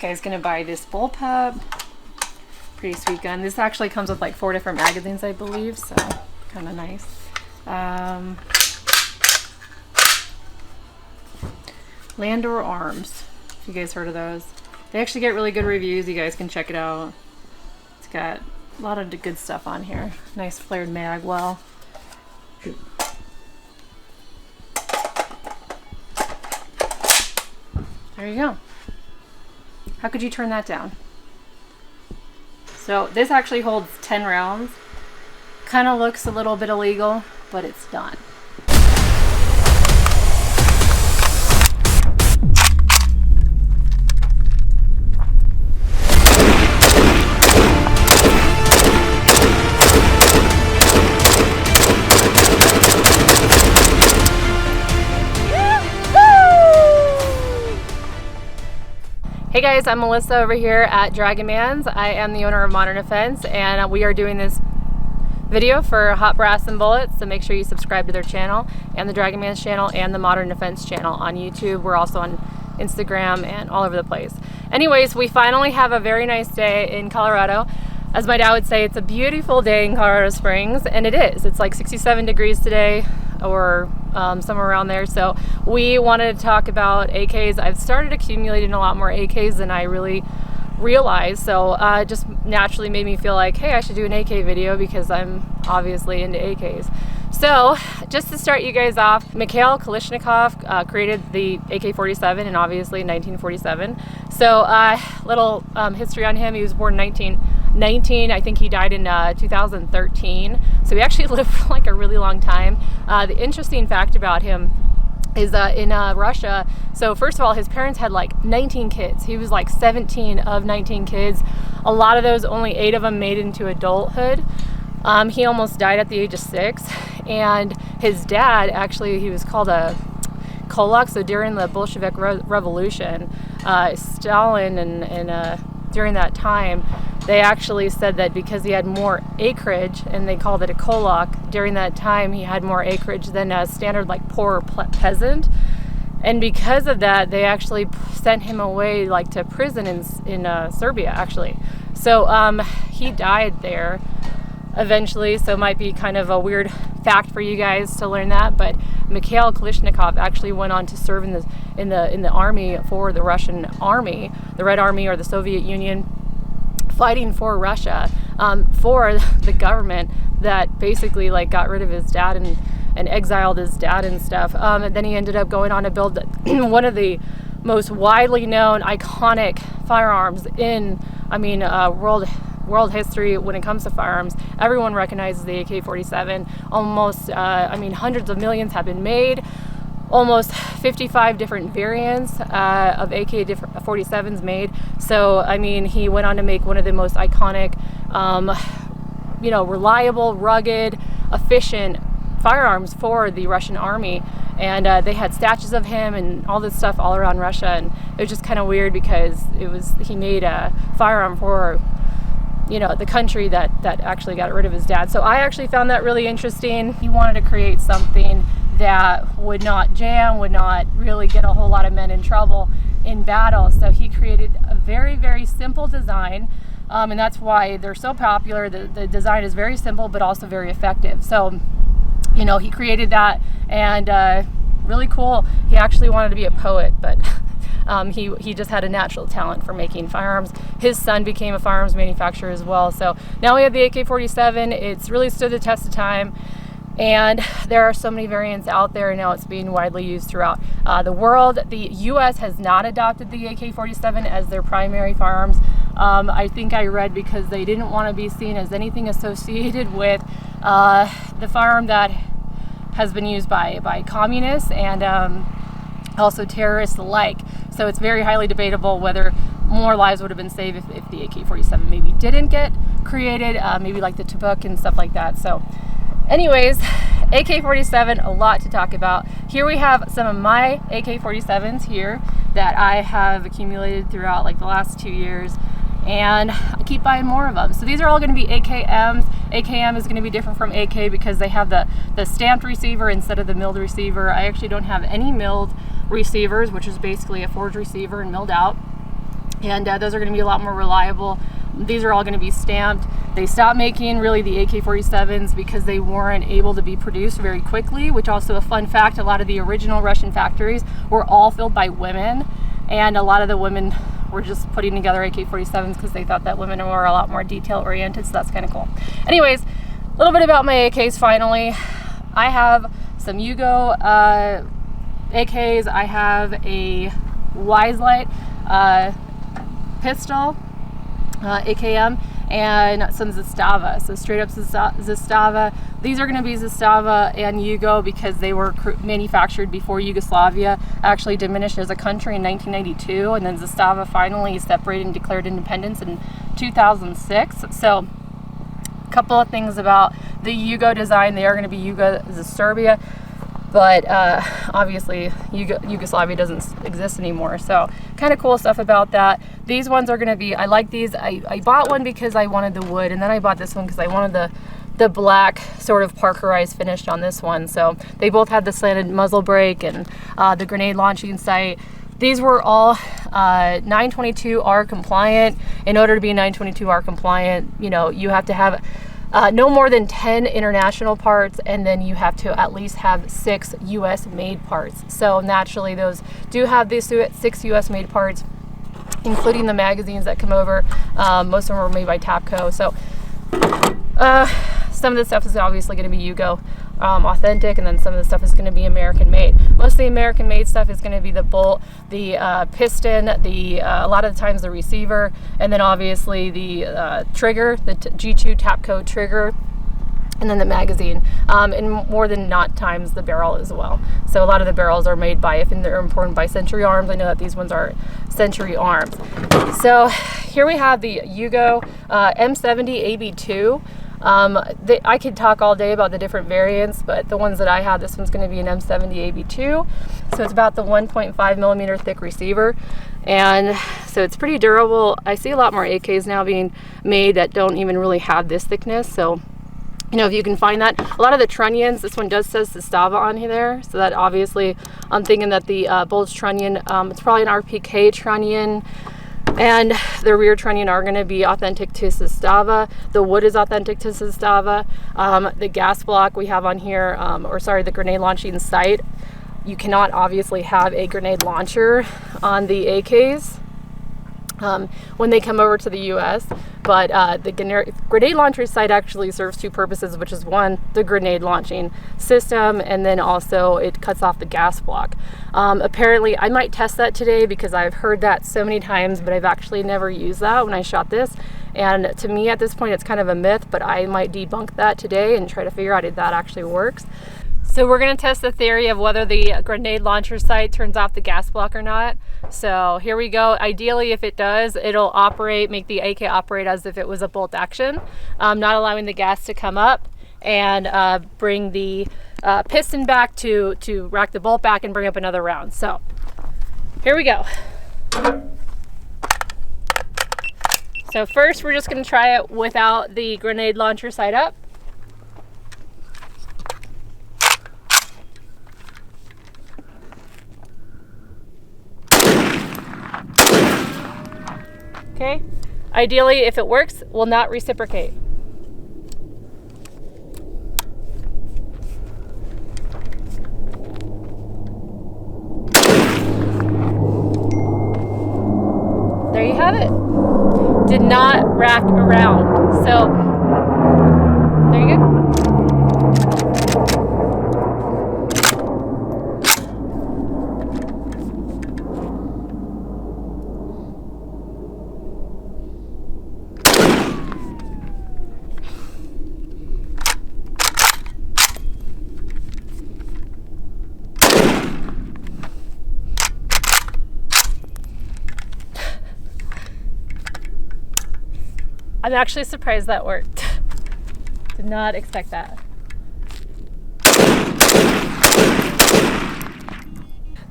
Guy's gonna buy this bullpup. Pretty sweet gun. This actually comes with like 4 different magazines, I believe, so kind of nice. Landor Arms, if you guys heard of those. They actually get really good reviews. You guys can check it out. It's got a lot of good stuff on here. Nice flared mag well. There you go. How could you turn that down? So this actually holds 10 rounds. Kind of looks a little bit illegal, but it's done. Hey guys, I'm Melissa over here at Dragon Man's. I am the owner of Modern Defense, and we are doing this video for Hot Brass and Bullets, so make sure you subscribe to their channel and the Dragon Man's channel and the Modern Defense channel on YouTube. We're also on Instagram and all over the place. Anyways, we finally have a very nice day in Colorado. As my dad would say, it's a beautiful day in Colorado Springs, and it is. It's like 67 degrees today, or somewhere around there. So we wanted to talk about AKs. I've started accumulating a lot more AKs than I really realized, so it just naturally made me feel like, hey, I should do an AK video because I'm obviously into AKs. So just to start you guys off, Mikhail Kalashnikov created the AK47 and obviously in 1947. So little history on him. He was born in 1919. I think he died in 2013. So he actually lived for like a really long time. The interesting fact about him is in Russia, so first of all, his parents had like 19 kids. He was like 17 of 19 kids. A lot of those, only 8 of them made it into adulthood. He almost died at the age of 6. And his dad, actually, he was called a Kulak. So during the Bolshevik Revolution, Stalin and during that time, they actually said that because he had more acreage, and they called it a kolak, during that time he had more acreage than a standard like poor peasant. And because of that, they actually sent him away like to prison in Serbia, actually. So he died there eventually, so it might be kind of a weird fact for you guys to learn that, but Mikhail Kalashnikov actually went on to serve in the army for the Russian army, the Red Army or the Soviet Union, fighting for Russia, for the government that basically like got rid of his dad and exiled his dad and stuff. And then he ended up going on to build one of the most widely known iconic firearms in, world history when it comes to firearms. Everyone recognizes the AK-47. Almost, hundreds of millions have been made. Almost 55 different variants of AK-47s made. So, he went on to make one of the most iconic, reliable, rugged, efficient firearms for the Russian army. And they had statues of him and all this stuff all around Russia. And it was just kind of weird because he made a firearm for the country that actually got rid of his dad. So I actually found that really interesting. He wanted to create something that would not jam, would not really get a whole lot of men in trouble in battle. So he created a very, very simple design, and that's why they're so popular. The design is very simple, but also very effective. So, he created that, and really cool. He actually wanted to be a poet, but he just had a natural talent for making firearms. His son became a firearms manufacturer as well. So now we have the AK-47. It's really stood the test of time. And there are so many variants out there, and now it's being widely used throughout the world. The U.S. has not adopted the AK-47 as their primary firearms. I think I read because they didn't want to be seen as anything associated with the firearm that has been used by communists and also terrorists alike. So it's very highly debatable whether more lives would have been saved if the AK-47 maybe didn't get created, maybe like the Tabuk and stuff like that. So anyways, AK-47, a lot to talk about. Here we have some of my AK-47s here that I have accumulated throughout like the last 2 years, and I keep buying more of them. So these are all going to be AKMs. AKM is going to be different from AK because they have the stamped receiver instead of the milled receiver. I actually don't have any milled receivers, which is basically a forged receiver and milled out. and those are going to be a lot more reliable. These are all going to be stamped. They stopped making really the AK-47s because they weren't able to be produced very quickly, which also a fun fact, a lot of the original Russian factories were all filled by women, and a lot of the women were just putting together AK-47s because they thought that women were a lot more detail oriented, so that's kind of cool. Anyways, a little bit about my AKs finally. I have some Yugo AKs. I have a Wiselight pistol, AKM, and some Zastava. So straight up Zastava. These are going to be Zastava and Yugo because they were manufactured before Yugoslavia actually diminished as a country in 1992, and then Zastava finally separated and declared independence in 2006. So a couple of things about the Yugo design. They are going to be Yugoslavia, but obviously Yugoslavia doesn't exist anymore, so kind of cool stuff about that. These ones are going to be, I like these. I bought one because I wanted the wood, and then I bought this one because I wanted the black sort of Parkerized finish on this one. So they both had the slanted muzzle brake and the grenade launching sight. These were all 922R compliant. In order to be 922R compliant, you know, you have to have no more than 10 international parts, and then you have to at least have 6 US made parts. So naturally those do have these 6 US made parts, including the magazines that come over. Most of them are made by Tapco. So some of the stuff is obviously going to be Yugo authentic, and then some of the stuff is going to be American made. Most of the American made stuff is going to be the bolt, the piston, a lot of the times the receiver, and then obviously the trigger, the G2 Tapco trigger, and then the magazine, and more than not times the barrel as well. So a lot of the barrels are made by, if they're imported by Century Arms. I know that these ones are Century Arms. So here we have the Yugo M70 AB2. I could talk all day about the different variants, but the ones that I have, this one's going to be an M70 AB2. So it's about the 1.5 millimeter thick receiver, and so it's pretty durable. I see a lot more AKs now being made that don't even really have this thickness, so you know, if you can find that. A lot of the trunnions, this one does says Zastava on there, so that obviously I'm thinking that the bulge trunnion, it's probably an RPK trunnion, and the rear trunnion are going to be authentic to Zastava. The wood is authentic to Zastava. The gas block we have on here, the grenade launching sight, you cannot obviously have a grenade launcher on the AKs when they come over to the US, but the grenade launcher sight actually serves 2 purposes, which is one, the grenade launching system, and then also it cuts off the gas block. Apparently I might test that today because I've heard that so many times, but I've actually never used that when I shot this, and to me at this point it's kind of a myth, but I might debunk that today and try to figure out if that actually works. So we're going to test the theory of whether the grenade launcher sight turns off the gas block or not. So here we go. Ideally, if it does, it'll make the AK operate as if it was a bolt action, not allowing the gas to come up, and bring the piston back to rack the bolt back and bring up another round. So here we go. So first we're just going to try it without the grenade launcher sight up. Okay, ideally if it works, will not reciprocate. There you have it. Did not rack around. So there you go. I'm actually surprised that worked. Did not expect that.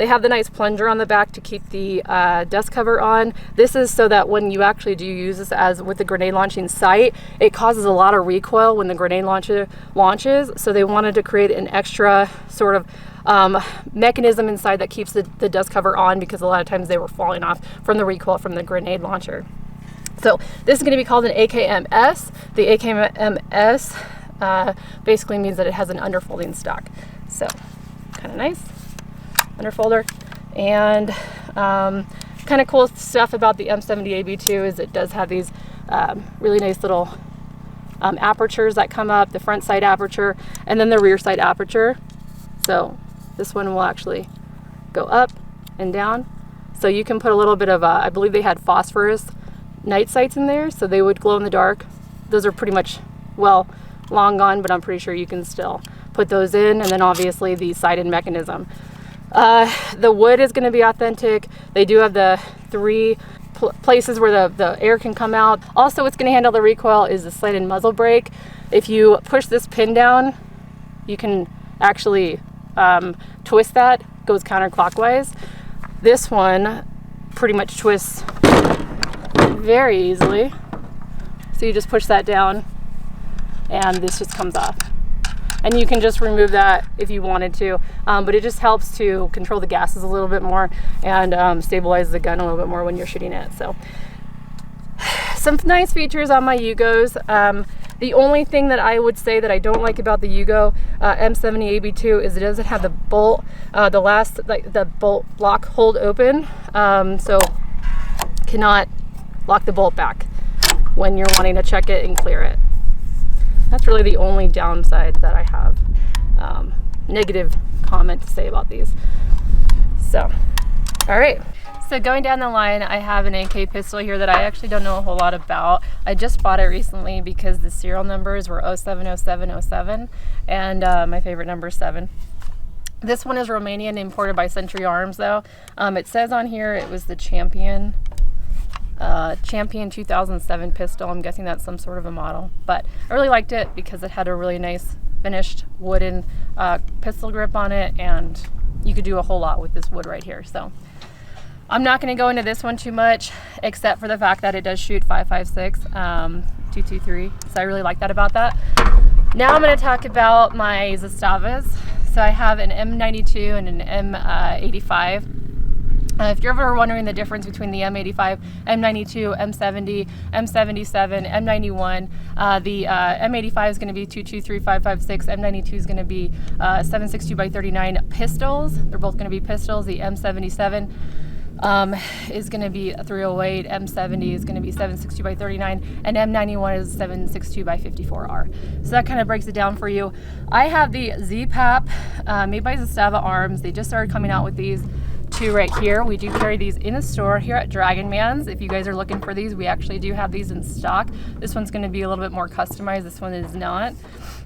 They have the nice plunger on the back to keep the dust cover on. This is so that when you actually do use this as with the grenade launching sight, it causes a lot of recoil when the grenade launcher launches. So they wanted to create an extra sort of mechanism inside that keeps the dust cover on, because a lot of times they were falling off from the recoil from the grenade launcher. So this is going to be called an AKMS. The AKMS basically means that it has an underfolding stock. So kind of nice underfolder. And kind of cool stuff about the M70AB2 is it does have these really nice little apertures that come up, the front side aperture and then the rear side aperture. So this one will actually go up and down. So you can put a little bit of, I believe they had phosphorus night sights in there, so they would glow in the dark. Those are pretty much, well, long gone, but I'm pretty sure you can still put those in. And then obviously the sighted mechanism. The wood is going to be authentic. They do have the 3 places where the air can come out. Also, what's going to handle the recoil is the slanted muzzle brake. If you push this pin down, you can actually twist that, goes counterclockwise. This one pretty much twists very easily. So you just push that down and this just comes off. And you can just remove that if you wanted to, but it just helps to control the gases a little bit more and stabilize the gun a little bit more when you're shooting it. So some nice features on my Yugos. The only thing that I would say that I don't like about the Yugo M70AB2 is it doesn't have the bolt, the bolt lock hold open, so cannot lock the bolt back when you're wanting to check it and clear it. That's really the only downside that I have, negative comment to say about these. So, all right. So going down the line, I have an AK pistol here that I actually don't know a whole lot about. I just bought it recently because the serial numbers were 070707 and my favorite number is 7. This one is Romanian, imported by Century Arms though. It says on here it was the Champion 2007 pistol. I'm guessing that's some sort of a model, but I really liked it because it had a really nice finished wooden pistol grip on it, and you could do a whole lot with this wood right here. So I'm not going to go into this one too much, except for the fact that it does shoot 5.56, 223. So I really like that about that. Now I'm going to talk about my Zastavas. So I have an M92 and an M85. If you're ever wondering the difference between the M85, M92, M70, M77, M91, the M85 is going to be 223.556, M92 is going to be 7.62x39 pistols. They're both going to be pistols. The M77 is going to be 308, M70 is going to be 7.62x39, and M91 is 7.62x54R. So that kind of breaks it down for you. I have the ZPAP made by Zastava Arms. They just started coming out with these 2 right here. We do carry these in the store here at Dragon Man's. If you guys are looking for these, we actually do have these in stock. This one's going to be a little bit more customized. This one is not.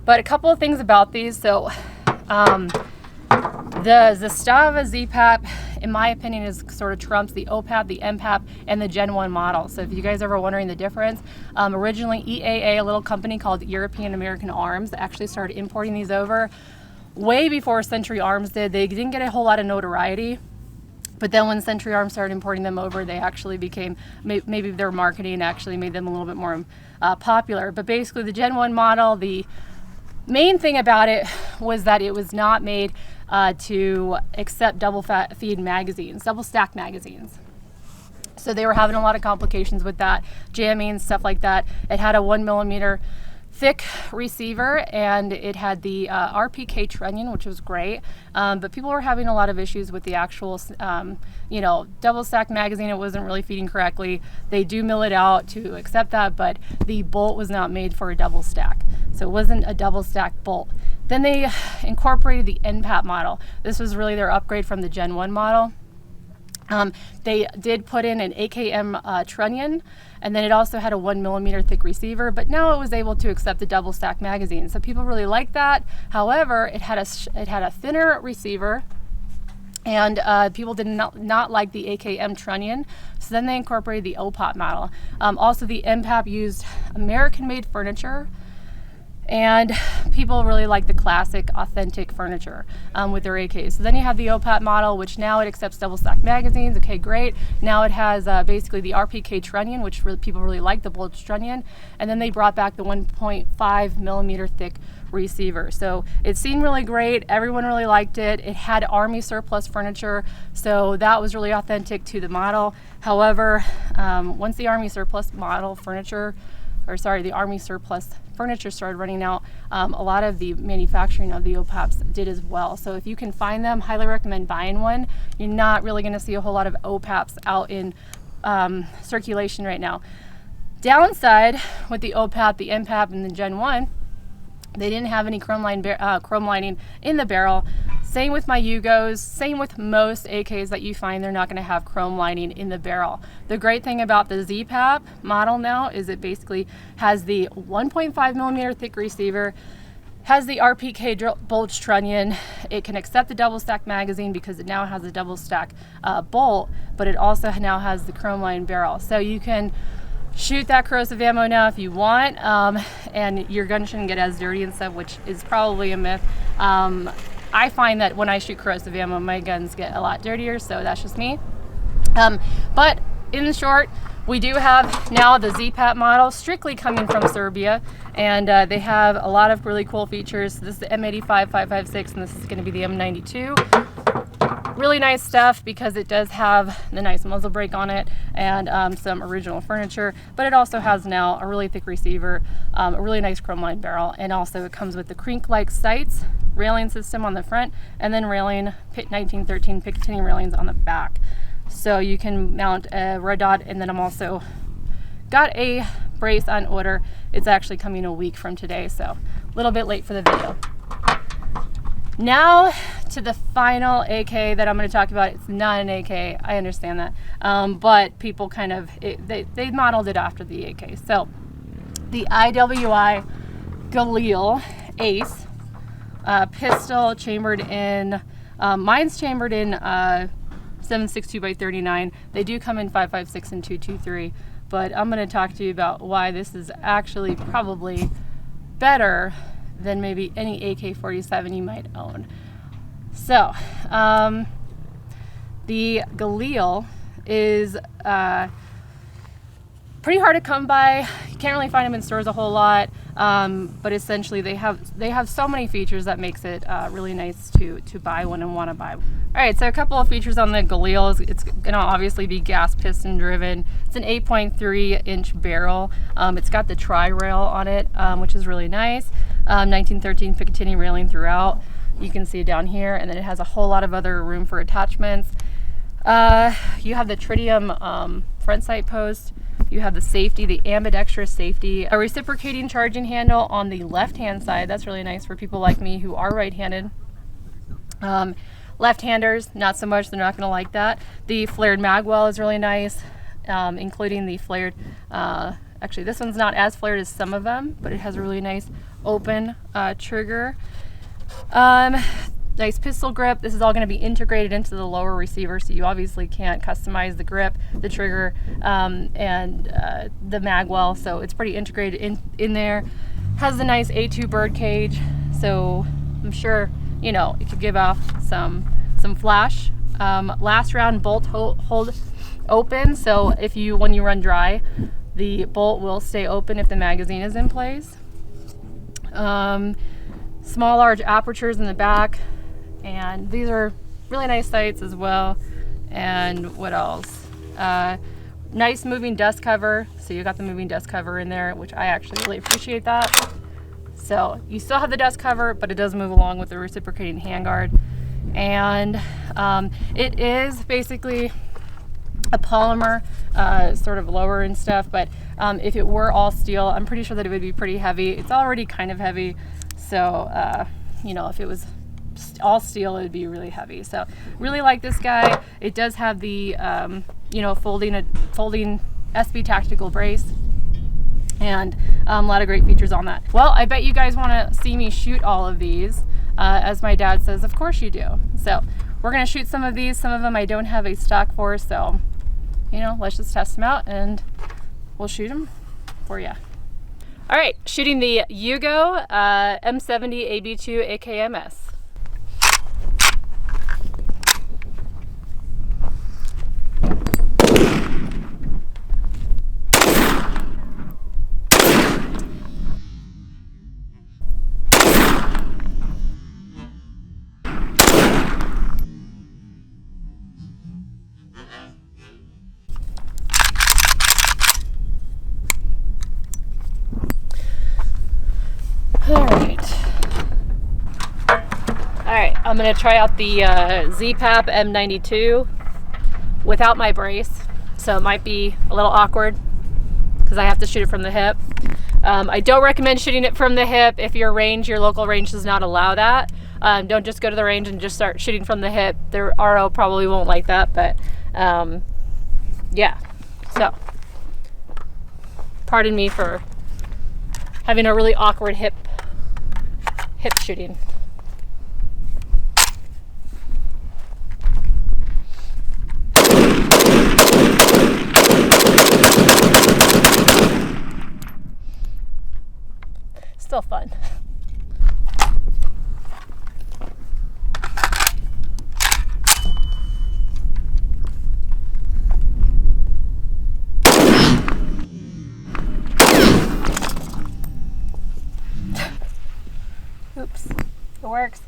But a couple of things about these. So the Zastava ZPAP, in my opinion, is sort of trumps the OPAP, the MPAP, and the Gen 1 model. So if you guys are ever wondering the difference, originally EAA, a little company called European American Arms, actually started importing these over way before Century Arms did. They didn't get a whole lot of notoriety. But then when Century Arms started importing them over, they actually became, maybe their marketing actually made them a little bit more popular. But basically the Gen 1 model, the main thing about it was that it was not made to accept double feed magazines, double stack magazines. So they were having a lot of complications with that, jamming, stuff like that. It had a 1mm thick receiver, and it had the RPK trunnion, which was great, but people were having a lot of issues with the actual double stack magazine. It wasn't really feeding correctly. They do mill it out to accept that, but the bolt was not made for a double stack, so it wasn't a double stack bolt. Then they incorporated the NPAP model. This was really their upgrade from the Gen 1 model. They did put in an AKM trunnion, and then it also had a 1mm thick receiver, but now it was able to accept the double stack magazine. So people really liked that. However, it had a thinner receiver, and people did not like the AKM trunnion, so then they incorporated the OPAP model. Also, the MPAP used American-made furniture, And people really like the classic, authentic furniture with their AKs. So then you have the OPAP model, which now it accepts double stack magazines. Okay, great. Now it has basically the RPK trunnion, which people really like, the bulge trunnion. And then they brought back the 1.5 millimeter thick receiver. So it seemed really great. Everyone really liked it. It had Army surplus furniture, so that was really authentic to the model. However, once the Army surplus model furniture, or sorry, the Army surplus furniture started running out, a lot of the manufacturing of the OPAPs did as well. So if you can find them, highly recommend buying one. You're not really going to see a whole lot of OPAPs out in circulation right now. Downside with the OPAP, the MPAP, and the Gen 1, they didn't have any chrome lining in the barrel. Same with my Yugos, same with most AKs that you find, they're not going to have chrome lining in the barrel. The great thing about the ZPAP model now is it basically has the 1.5 millimeter thick receiver, has the RPK bulge trunnion. It can accept the double stack magazine because it now has a double stack bolt, but it also now has the chrome line barrel. So you can shoot that corrosive ammo now if you want, and your gun shouldn't get as dirty and stuff, which is probably a myth. I find that when I shoot corrosive ammo, my guns get a lot dirtier, so that's just me. But in short, we do have now the ZPAP model, strictly coming from Serbia, and they have a lot of really cool features. This is the M85 556, and this is going to be the M92. Really nice stuff because it does have the nice muzzle brake on it and some original furniture, but it also has now a really thick receiver, a really nice chrome line barrel, and also it comes with the crink-like sights, railing system on the front, and then railing, 1913 Picatinny railings on the back. So you can mount a red dot, and then I'm also got a brace on order. It's actually coming a week from today, so a little bit late for the video. Now to the final AK that I'm going to talk about. It's not an AK, I understand that, but people kind of, they modeled it after the AK. So the IWI Galil ACE pistol chambered in, mine's chambered in 7.62x39. They do come in 5.56 and 2.23, but I'm going to talk to you about why this is actually probably better than maybe any AK-47 you might own. So, the Galil is pretty hard to come by. You can't really find them in stores a whole lot, but essentially they have so many features that makes it really nice to buy one and want to buy. All right, so a couple of features on the Galil. It's going to obviously be gas piston driven. It's an 8.3 inch barrel. It's got the tri-rail on it, which is really nice. 1913 Picatinny railing throughout. You can see it down here, and then it has a whole lot of other room for attachments. You have the tritium front sight post. You have the safety, the ambidextrous safety, a reciprocating charging handle on the left-hand side. That's really nice for people like me who are right-handed. Left-handers, not so much. They're not going to like that. The flared magwell is really nice, including the flared, actually this one's not as flared as some of them, but it has a really nice open trigger. Nice pistol grip. This is all going to be integrated into the lower receiver, so you obviously can't customize the grip, the trigger, and the magwell, so it's pretty integrated in there. Has a nice A2 bird cage, so I'm sure, you know, it could give off some flash. Last round bolt hold open, so if when you run dry, the bolt will stay open if the magazine is in place. Small large apertures in the back, and these are really nice sights as well. And what else? Nice moving dust cover, so you got the moving dust cover in there, which I actually really appreciate that. So you still have the dust cover, but it does move along with the reciprocating handguard. And it is basically a polymer, sort of lower and stuff, but if it were all steel, I'm pretty sure that it would be pretty heavy. It's already kind of heavy, so you know, if it was all steel, it would be really heavy. So really like this guy. It does have the you know, folding SB tactical brace, and a lot of great features on that. Well, I bet you guys want to see me shoot all of these. As my dad says, of course you do. So we're going to shoot some of these. Some of them I don't have a stock for, so, you know, let's just test them out and we'll shoot them for you. All right, shooting the Yugo M70 AB2 AKMS. Alright, I'm going to try out the ZPAP M92 without my brace, so it might be a little awkward because I have to shoot it from the hip. I don't recommend shooting it from the hip if your local range does not allow that. Don't just go to the range and just start shooting from the hip. Their RO probably won't like that, but yeah. So, pardon me for having a really awkward hip shooting. Still fun. Oops, it works.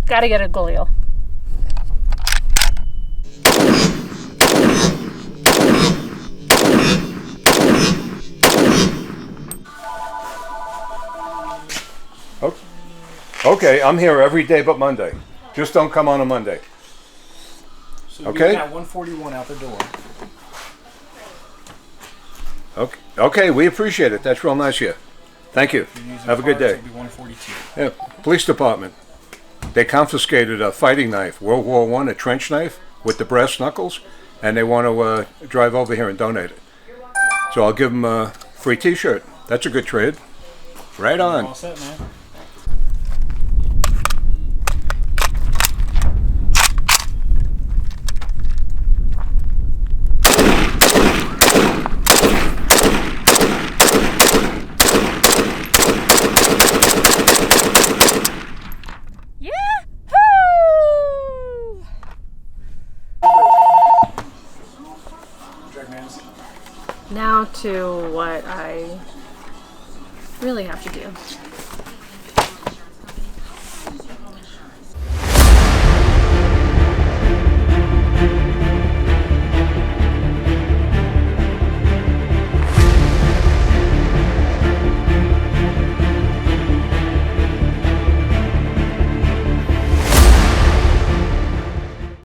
Gotta get a Galil. Okay, I'm here every day but Monday. Just don't come on a Monday. So okay? We got 141 out the door. Okay, we appreciate it. That's real nice of you. Thank you. Have a good day. It'll be 142. Yeah, police department. They confiscated a fighting knife, World War I, a trench knife with the brass knuckles, and they want to drive over here and donate it. So I'll give them a free t-shirt. That's a good trade. Right on. All set, man. Now to what I really have to do.